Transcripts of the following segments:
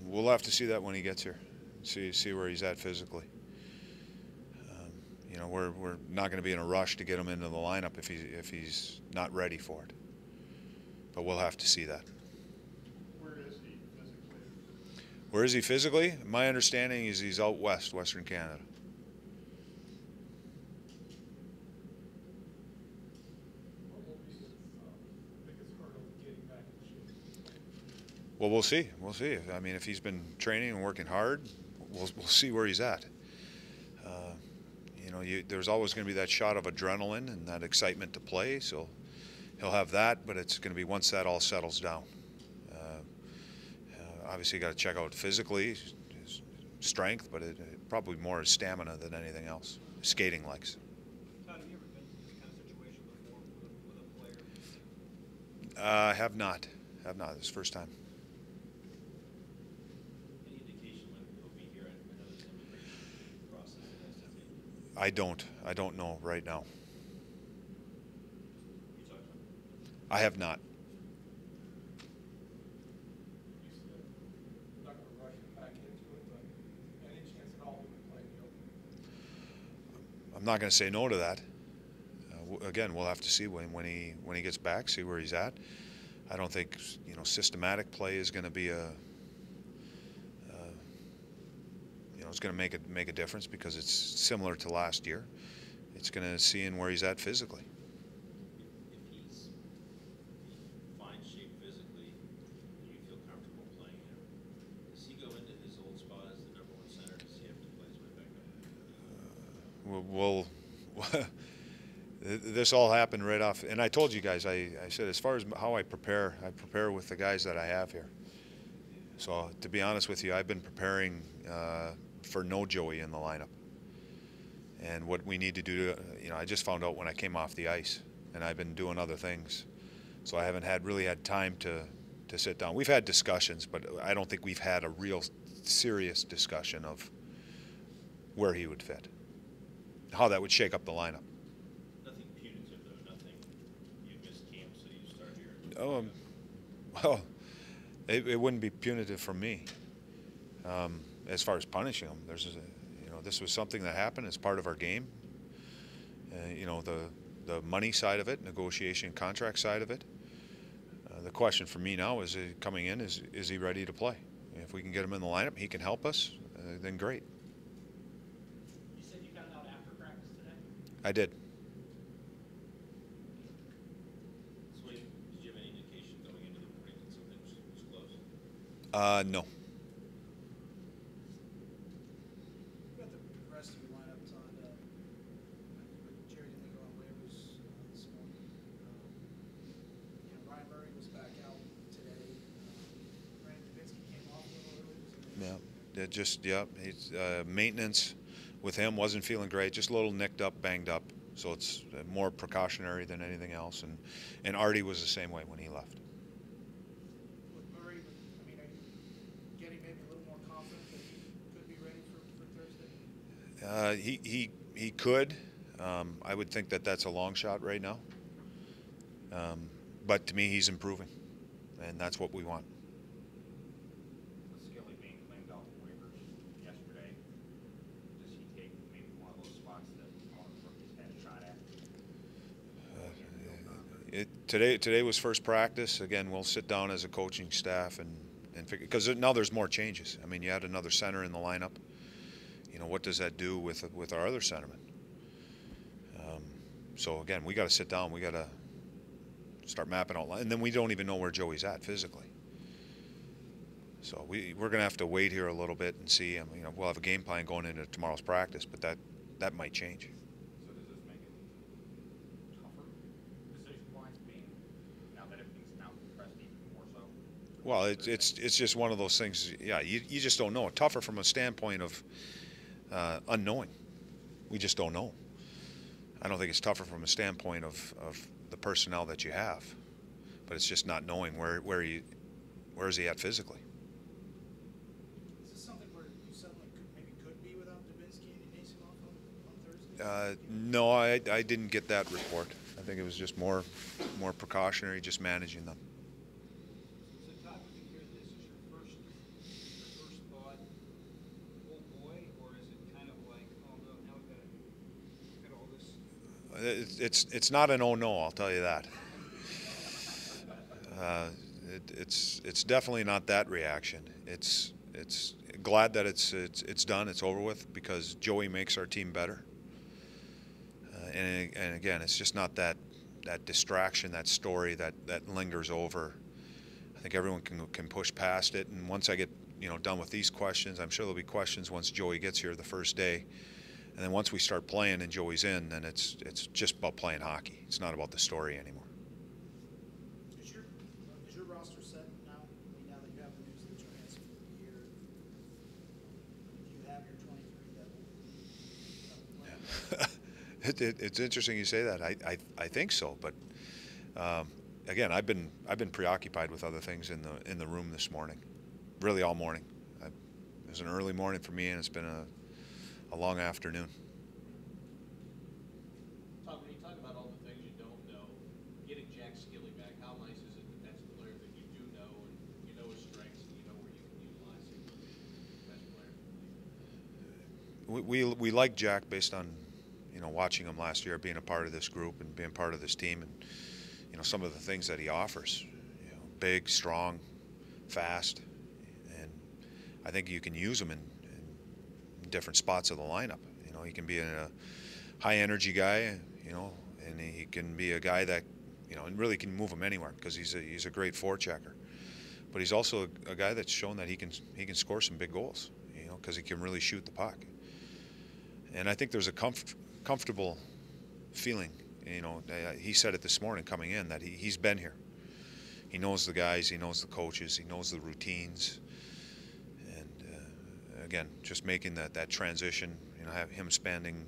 We'll have to see that when he gets here. See where he's at physically. You know, we're not going to be in a rush to get him into the lineup if he's not ready for it. But we'll have to see that. Where is he physically? Where is he physically? My understanding is he's out west, Western Canada. What will be his biggest hurdle getting back in shape? Well, we'll see. We'll see. I mean, if he's been training and working hard, we'll see where he's at. You know, there's always going to be that shot of adrenaline and that excitement to play, so he'll have that, but it's going to be once that all settles down. Obviously, you got to check out physically, his strength, but probably more his stamina than anything else. Skating legs. Todd, have you ever been in this kind of situation before with a player? I have not. This is the first time. Any indication when he'll be here? I know there's some immigration process that has to take. I don't know right now. You talked to him? I have not. You said not going to rush him back into it, but any chance at all he would play in the open? I'm not going to say no to that. Again, we'll have to see when he gets back, see where he's at. I don't think systematic play is going to be it's going to make a difference because it's similar to last year. It's going to see where he's at physically. If he's in fine shape physically, and you feel comfortable playing him, does he go into his old spot as the #1 center? Does he have to play his way back up? This all happened right off, and I told you guys, I said as far as how I prepare with the guys that I have here. So to be honest with you, I've been preparing for no Joey in the lineup. And what we need to do, I just found out when I came off the ice, and I've been doing other things. So I haven't really had time to sit down. We've had discussions, but I don't think we've had a real serious discussion of where he would fit, how that would shake up the lineup. Nothing punitive, though. Nothing. You missed camp, so you start here. Oh, well, it wouldn't be punitive from me. As far as punishing him, this was something that happened as part of our game. The money side of it, negotiation, contract side of it. The question for me now is coming in: is he ready to play? If we can get him in the lineup, he can help us. Then great. You said you found out after practice today? I did. Did you have any indication going into the morning that something was close? No. About the rest of your lineup, Todd, Jerry didn't go on waivers this morning. Ryan Murray was back out today. Ryan Johansen came off a little early. He's maintenance with him wasn't feeling great. Just a little nicked up, banged up. So it's more precautionary than anything else. And Artie was the same way when he left. With Murray, are you getting maybe a little more confident that he could be ready for Thursday? He could. I would think that that's a long shot right now. But to me, he's improving, and that's what we want. With Skelly being claimed off the waivers yesterday, does he take maybe one of those spots that one of the rookies had a shot at? Today was first practice. Again, we'll sit down as a coaching staff and figure, because now there's more changes. I mean, you had another center in the lineup. What does that do with our other centerman? So again, we got to sit down. We got to start mapping out, and then we don't even know where Joey's at physically. So we're going to have to wait here a little bit and see. We'll have a game plan going into tomorrow's practice, but that might change. So does this make it tougher decision-wise, being now that everything's now compressed even more so? Well, it's just one of those things. Yeah, you just don't know. Tougher from a standpoint of unknowing. We just don't know. I don't think it's tougher from a standpoint of the personnel that you have, but it's just not knowing where is he at physically. Is this something where you suddenly could be without Dubinsky and Anisimov on Thursday? No, I didn't get that report. I think it was just more precautionary, just managing them. So Todd, would you hear this is your first it's not an oh no, I'll tell you that. It's definitely not that reaction. It's glad that it's done, it's over with, because Joey makes our team better. And again, it's just not that distraction, that story that lingers over. I think everyone can push past it. And once I get done with these questions, I'm sure there'll be questions once Joey gets here the first day. And then once we start playing and Joey's in, then it's just about playing hockey. It's not about the story anymore. Is your roster set now? I mean, now that you have the news that Johansen will be here, do you have your 23 that will play? It's interesting you say that. I think so, but again, I've been preoccupied with other things in the room this morning, really all morning. It was an early morning for me, and it's been a long afternoon. Todd, when you talk about all the things you don't know, getting Jack Skilly back, how nice is it that that's a player that you do know, and you know his strengths, and you know where you can utilize him? Best player. We like Jack based on watching him last year, being a part of this group and being part of this team, and some of the things that he offers. Big, strong, fast, and I think you can use him in different spots of the lineup. He can be a high energy guy, and he can be a guy that and really can move him anywhere, because he's a great forechecker. But he's also a guy that's shown that he can score some big goals, because he can really shoot the puck. And I think there's a comfortable feeling. He said it this morning coming in that he's been here. He knows the guys, he knows the coaches, he knows the routines. Again, just making that transition, have him spending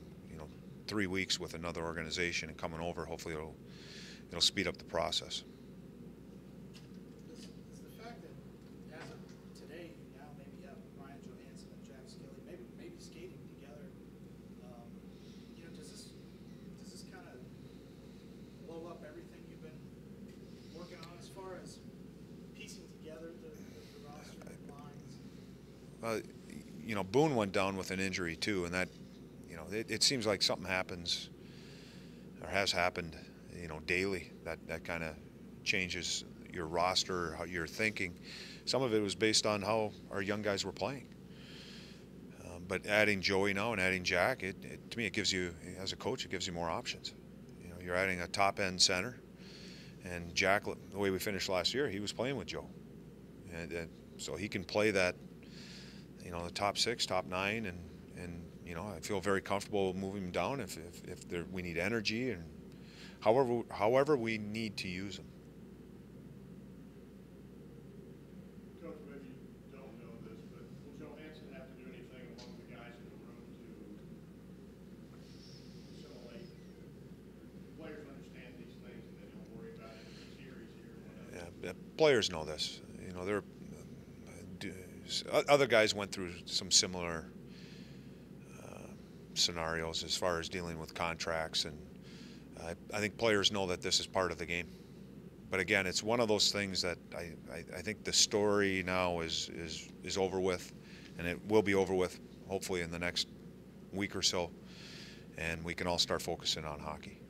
3 weeks with another organization and coming over, hopefully it'll speed up the process. Is the fact that as of today, you now maybe have Ryan Johansen and Jack Skilly maybe skating together, does this kind of blow up everything you've been working on as far as piecing together the roster and lines? Boone went down with an injury too, and that, it seems like something happens or has happened, daily. That kind of changes your roster, how you're thinking. Some of it was based on how our young guys were playing. But adding Joey now and adding Jack, to me, it gives you, as a coach, it gives you more options. You're adding a top-end center, and Jack, the way we finished last year, he was playing with Joe, and so he can play that. The top 6, top 9, and I feel very comfortable moving him down if we need energy, and however we need to use him. Coach, maybe you don't know this, but will Johansen have to do anything among the guys in the room to assimilate? Players understand these things and they don't worry about it in the series here or whatever. Yeah, players know this. Other guys went through some similar scenarios as far as dealing with contracts, and I think players know that this is part of the game. But again, it's one of those things that I think the story now is over with, and it will be over with hopefully in the next week or so, and we can all start focusing on hockey,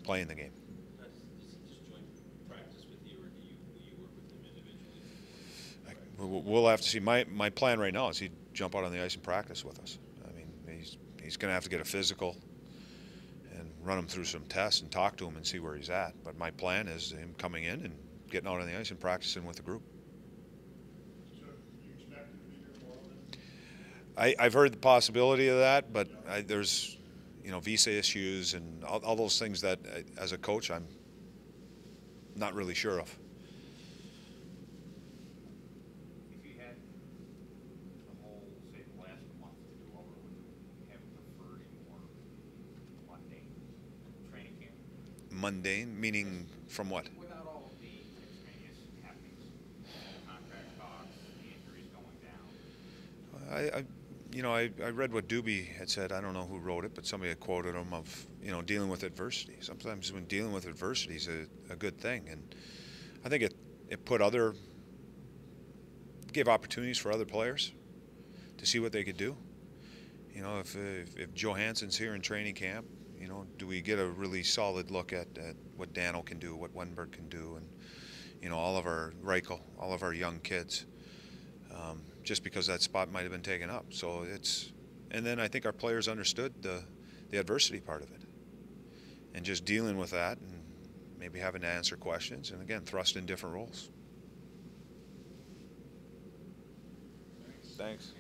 playing the game. Does he just join practice with you, or will you work with him individually? We'll have to see. My plan right now is he'd jump out on the ice and practice with us. I mean, he's going to have to get a physical and run him through some tests and talk to him and see where he's at. But my plan is him coming in and getting out on the ice and practicing with the group. So you expect him to be here more often? I've heard the possibility of that, but there's visa issues and all those things that as a coach I'm not really sure of. If you had the whole, say, the last month to do over, would you have preferred a more mundane training camp? Mundane, meaning from what? Without all of the extraneous happenings, contract talks, the injuries going down. I read what Doobie had said. I don't know who wrote it, but somebody had quoted him of dealing with adversity. Sometimes when dealing with adversity is a good thing, and I think it gave opportunities for other players to see what they could do. If Johansen's here in training camp, You know, do we get a really solid look at what Dano can do, what Wenberg can do, and you know, all of our Reichel, all of our young kids, just because that spot might have been taken up. So it's, and then I think our players understood the adversity part of it, and just dealing with that, and maybe having to answer questions, and again, thrust in different roles. Thanks.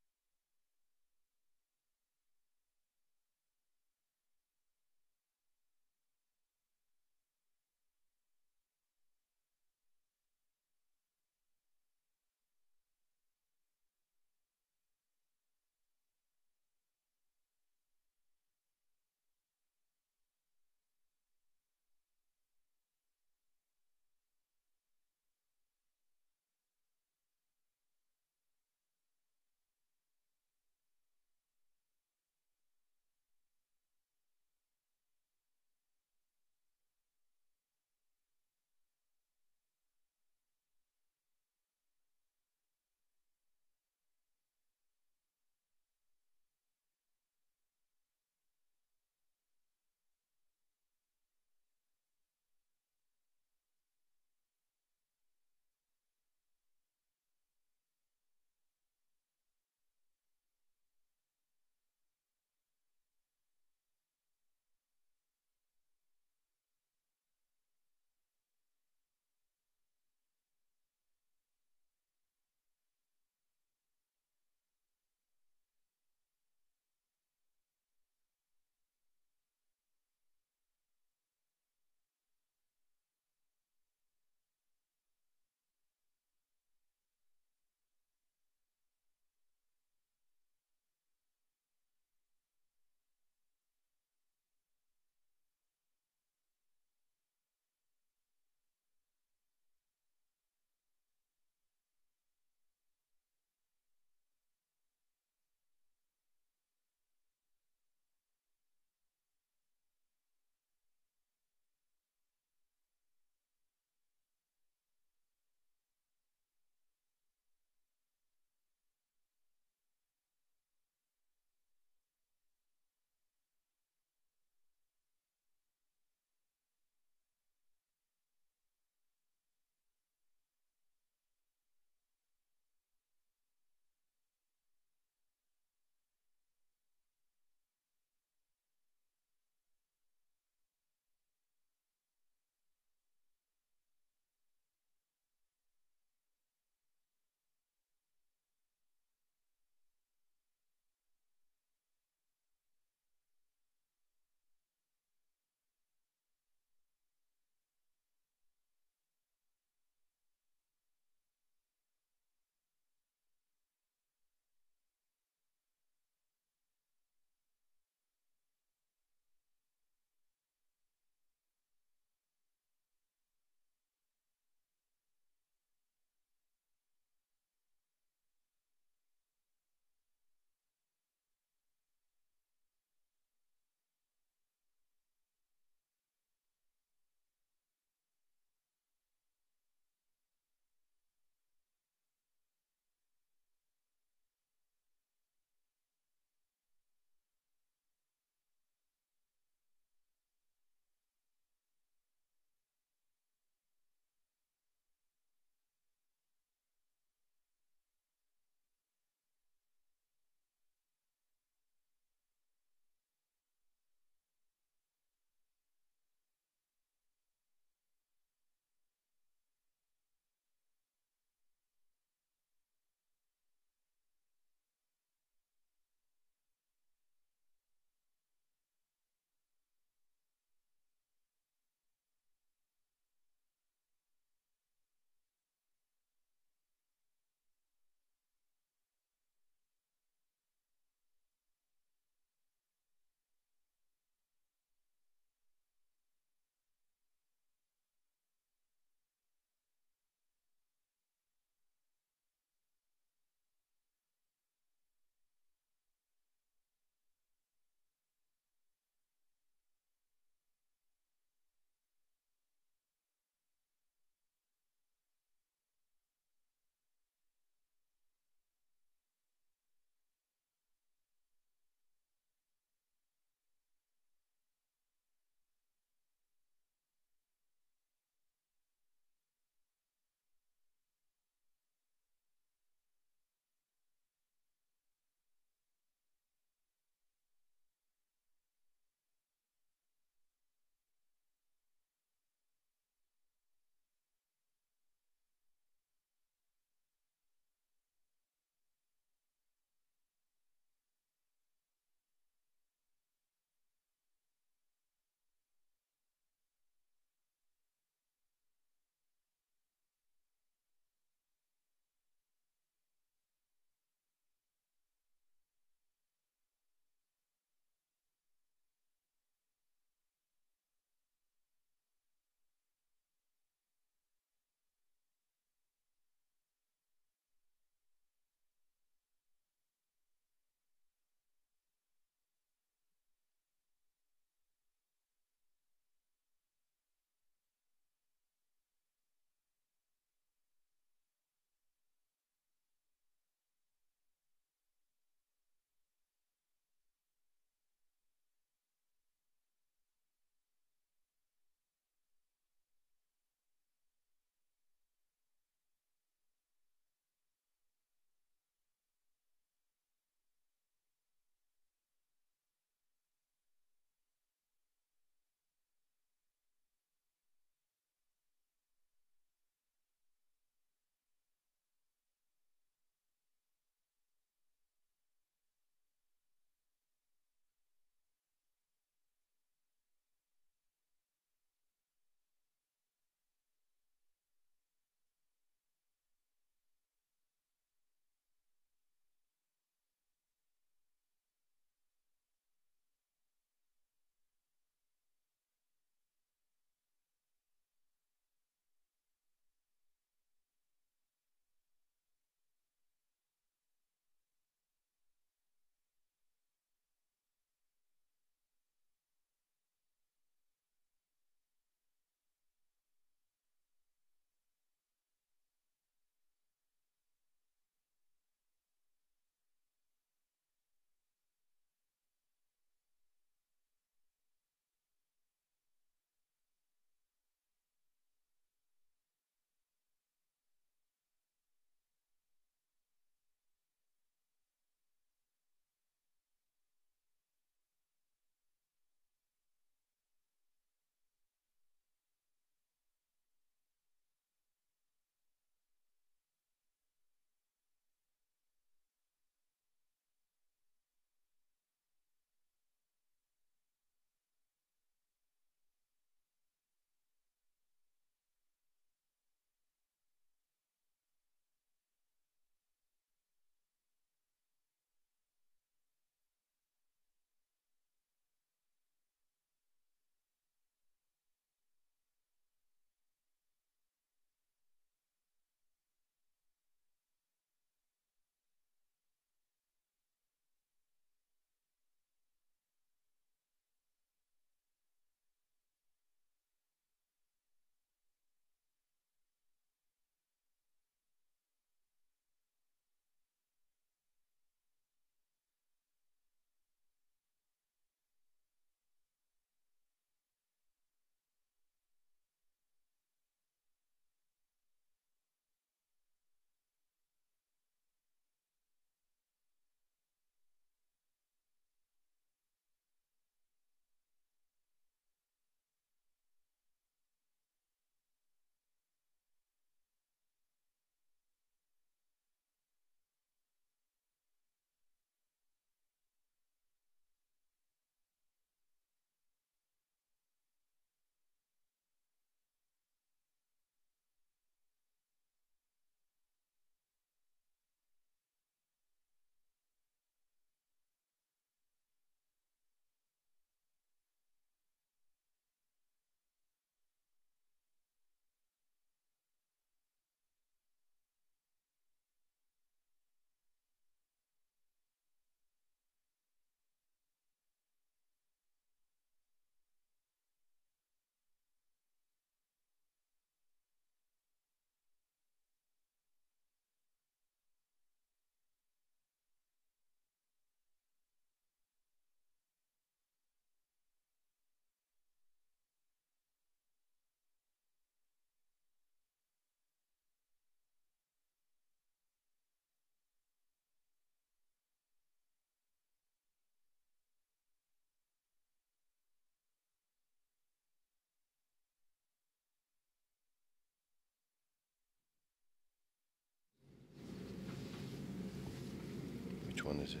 Which one is it?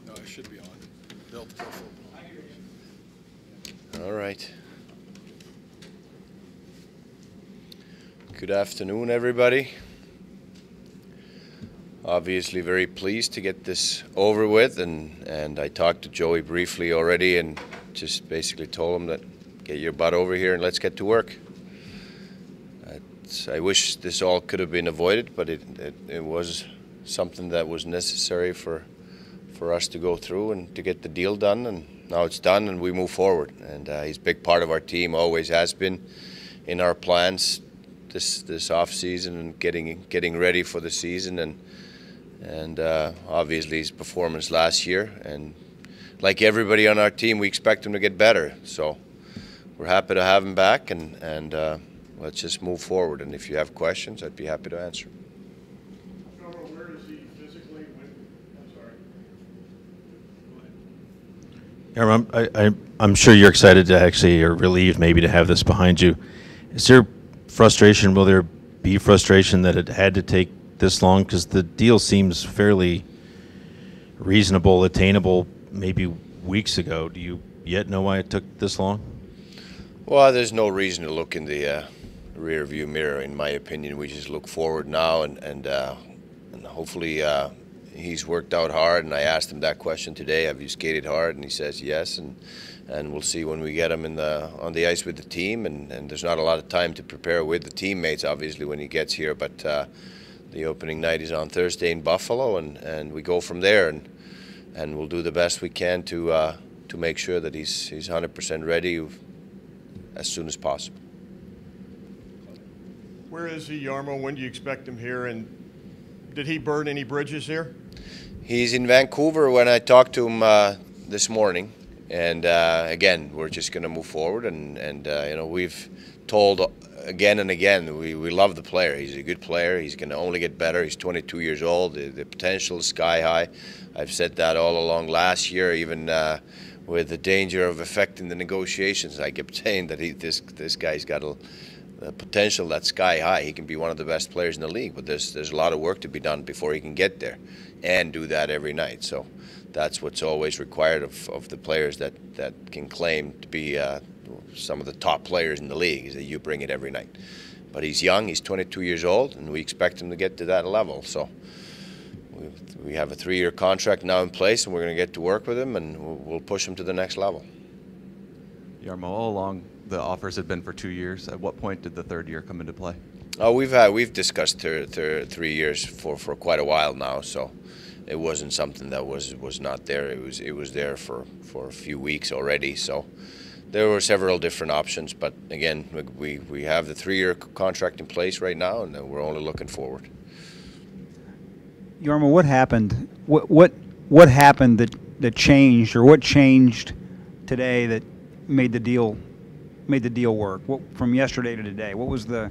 No, it should be on. Delta Pro Football. All right. Good afternoon, everybody. Obviously very pleased to get this over with, and I talked to Joey briefly already and just basically told him that get your butt over here and let's get to work. I wish this all could have been avoided, but it was something that was necessary for us to go through and to get the deal done, and now it's done and we move forward. And he's a big part of our team, always has been in our plans this off season and getting ready for the season, and obviously his performance last year, and like everybody on our team, we expect him to get better. So we're happy to have him back, and let's just move forward. And if you have questions, I'd be happy to answer. Jarmo, where is he physically? I'm sorry. Jarmo, I'm sure you're excited to actually, or relieved maybe, to have this behind you. Is there frustration? Will there be frustration that it had to take this long? Because the deal seems fairly reasonable, attainable, maybe weeks ago. Do you yet know why it took this long? Well, there's no reason to look in the rear view mirror, in my opinion. We just look forward now, and hopefully he's worked out hard. And I asked him that question today: have you skated hard? And he says yes, and we'll see when we get him on the ice with the team. And there's not a lot of time to prepare with the teammates, obviously, when he gets here. But the opening night is on Thursday in Buffalo, and we go from there. And we'll do the best we can to make sure that he's 100% ready as soon as possible. Where is he, Jarmo? When do you expect him here? And did he burn any bridges here? He's in Vancouver when I talked to him this morning. And again, we're just going to move forward. And you know, we've told again and again, we love the player. He's a good player. He's going to only get better. He's 22 years old. The potential is sky high. I've said that all along last year, even with the danger of affecting the negotiations. I kept saying that this guy's got a potential that's sky high. He can be one of the best players in the league, but there's a lot of work to be done before he can get there and do that every night. So that's what's always required of the players that can claim to be some of the top players in the league, is that you bring it every night. But he's young, he's 22 years old, and we expect him to get to that level. So we have a 3-year contract now in place, and we're going to get to work with him, and we'll push him to the next level. Jarmo, all along the offers had been for 2 years. At what point did the 3rd year come into play? Oh, we've discussed 3 years for quite a while now, so it wasn't something that was not there. It was there for a few weeks already. So there were several different options, but again, we have the 3-year contract in place right now, and we're only looking forward. Jarmo, what happened? What happened that changed, or what changed today that made the deal work? From yesterday to today, what was the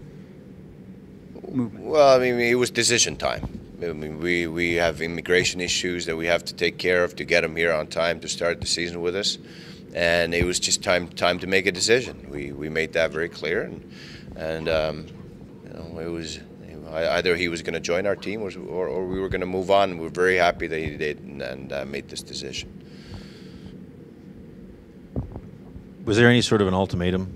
movement? Well, I mean, it was decision time. I mean, we have immigration issues that we have to take care of to get him here on time to start the season with us, and it was just time to make a decision. We made that very clear, and you know, it was either he was going to join our team or we were going to move on. We're very happy that he did and made this decision. Was there any sort of an ultimatum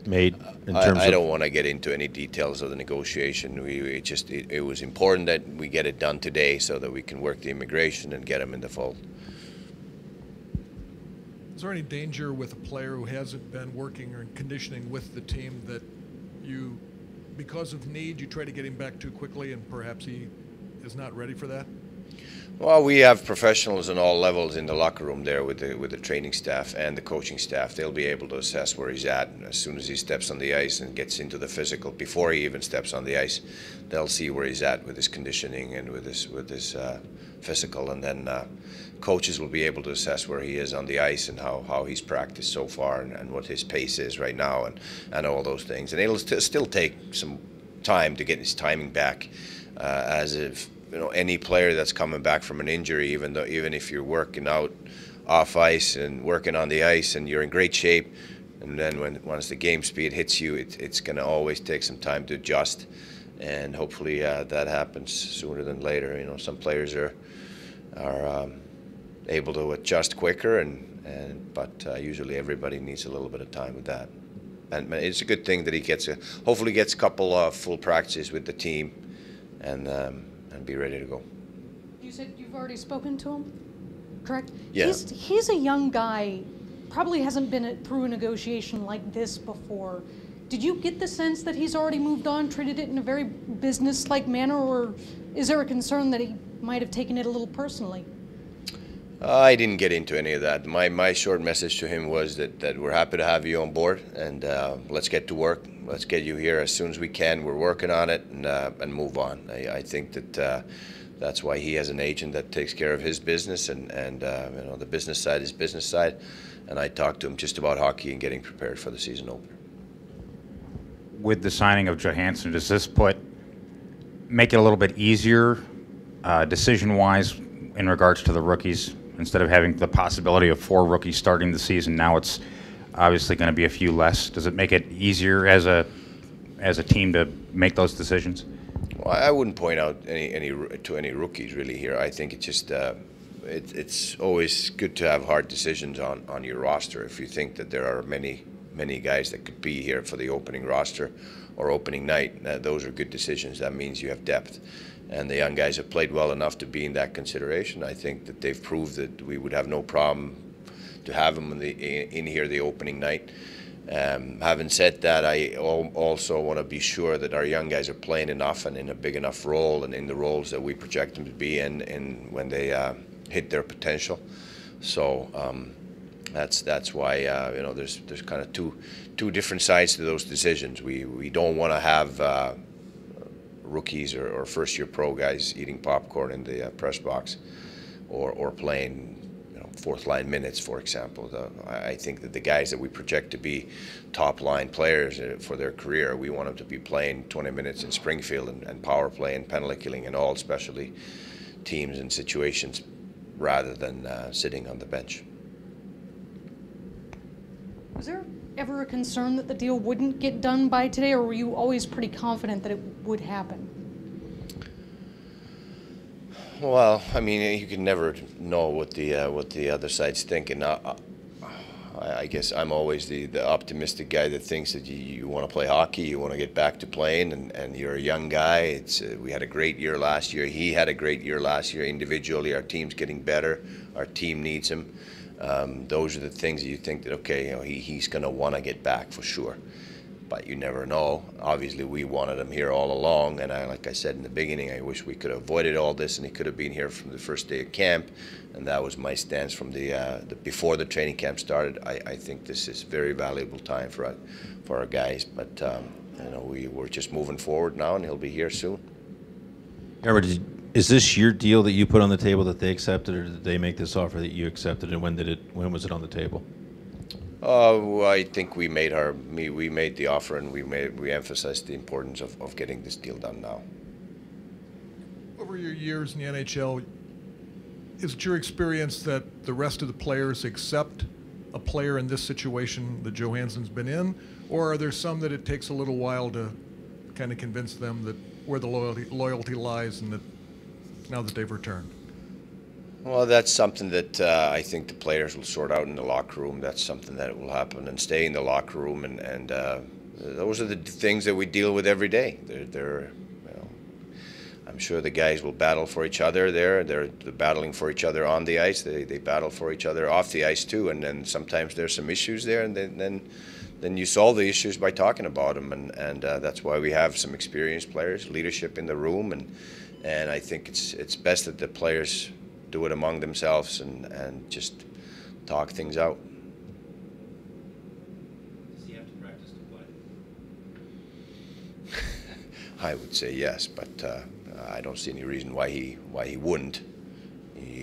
made in terms of? I don't want to get into any details of the negotiation. It was important that we get it done today so that we can work the immigration and get him in the fold. Is there any danger with a player who hasn't been working or conditioning with the team that you, because of need, you try to get him back too quickly and perhaps he is not ready for that? Well, we have professionals on all levels in the locker room there with the training staff and the coaching staff. They'll be able to assess where he's at, and as soon as he steps on the ice and gets into the physical, before he even steps on the ice, they'll see where he's at with his conditioning and with his physical, and then coaches will be able to assess where he is on the ice and how he's practiced so far and what his pace is right now and all those things. And it'll still take some time to get his timing back, as if, you know, any player that's coming back from an injury, even if you're working out off ice and working on the ice and you're in great shape, and then once the game speed hits you, it's going to always take some time to adjust, and hopefully that happens sooner than later. You know, some players are able to adjust quicker, but usually everybody needs a little bit of time with that. And it's a good thing that he hopefully gets a couple full practices with the team, and be ready to go. You said you've already spoken to him, correct? Yeah. He's a young guy, probably hasn't been through a negotiation like this before. Did you get the sense that he's already moved on, treated it in a very business-like manner, or is there a concern that he might have taken it a little personally? I didn't get into any of that. My short message to him was that we're happy to have you on board, and let's get to work. Let's get you here as soon as we can. We're working on it, and move on. I think that that's why he has an agent that takes care of his business, and you know, the business side is business side. And I talked to him just about hockey and getting prepared for the season opener. With the signing of Johansen, does this make it a little bit easier decision-wise in regards to the rookies? Instead of having the possibility of 4 rookies starting the season, now it's obviously going to be a few less. Does it make it easier as a team to make those decisions? Well, I wouldn't point out any rookies really here. I think it's just it's always good to have hard decisions on your roster. If you think that there are many guys that could be here for the opening roster or opening night, those are good decisions. That means you have depth. And the young guys have played well enough to be in that consideration. I think that they've proved that we would have no problem to have them in here the opening night. Having said that, I also want to be sure that our young guys are playing enough and in a big enough role and in the roles that we project them to be in when they hit their potential. So that's why you know, there's kind of two different sides to those decisions. We don't want to have rookies or first-year pro guys eating popcorn in the press box, or playing, you know, fourth-line minutes, for example. I think that the guys that we project to be top-line players for their career, we want them to be playing 20 minutes in Springfield and power play and penalty killing and all specialty teams and situations, rather than sitting on the bench. Was there ever a concern that the deal wouldn't get done by today, or were you always pretty confident that it would happen? Well, I mean, you can never know what the other side's thinking. I guess I'm always the optimistic guy that thinks that you want to play hockey, you want to get back to playing, and you're a young guy. We had a great year last year. He had a great year last year individually. Our team's getting better. Our team needs him. Those are the things that you think that, okay, you know, he's going to want to get back for sure. But you never know. Obviously, we wanted him here all along, and like I said in the beginning, I wish we could have avoided all this, and he could have been here from the first day of camp. And that was my stance from before the training camp started. I think this is very valuable time for our guys. But you know, we're just moving forward now, and he'll be here soon. Jarmo, is this your deal that you put on the table that they accepted, or did they make this offer that you accepted, and when was it on the table? I think we made the offer, and we emphasized the importance of getting this deal done now. Over your years in the NHL, is it your experience that the rest of the players accept a player in this situation that Johansen's been in, or are there some that it takes a little while to kind of convince them that where the loyalty lies, and that now that they've returned? Well, that's something that I think the players will sort out in the locker room. That's something that will happen and stay in the locker room, and those are the things that we deal with every day. They're you know, I'm sure the guys will battle for each other there. They're battling for each other on the ice. They battle for each other off the ice too, and then sometimes there's some issues there, and then you solve the issues by talking about them, and that's why we have some experienced players, leadership in the room, and I think it's best that the players do it among themselves and just talk things out. Does he have to practice to play? I would say yes, but I don't see any reason why he wouldn't.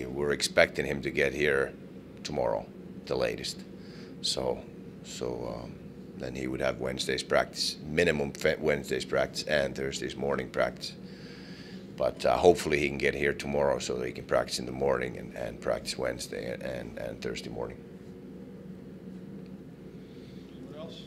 We're expecting him to get here tomorrow, the latest. So then he would have Wednesday's practice, minimum Wednesday's practice, and Thursday's morning practice. But hopefully he can get here tomorrow so that he can practice in the morning and practice Wednesday and Thursday morning. Anyone else?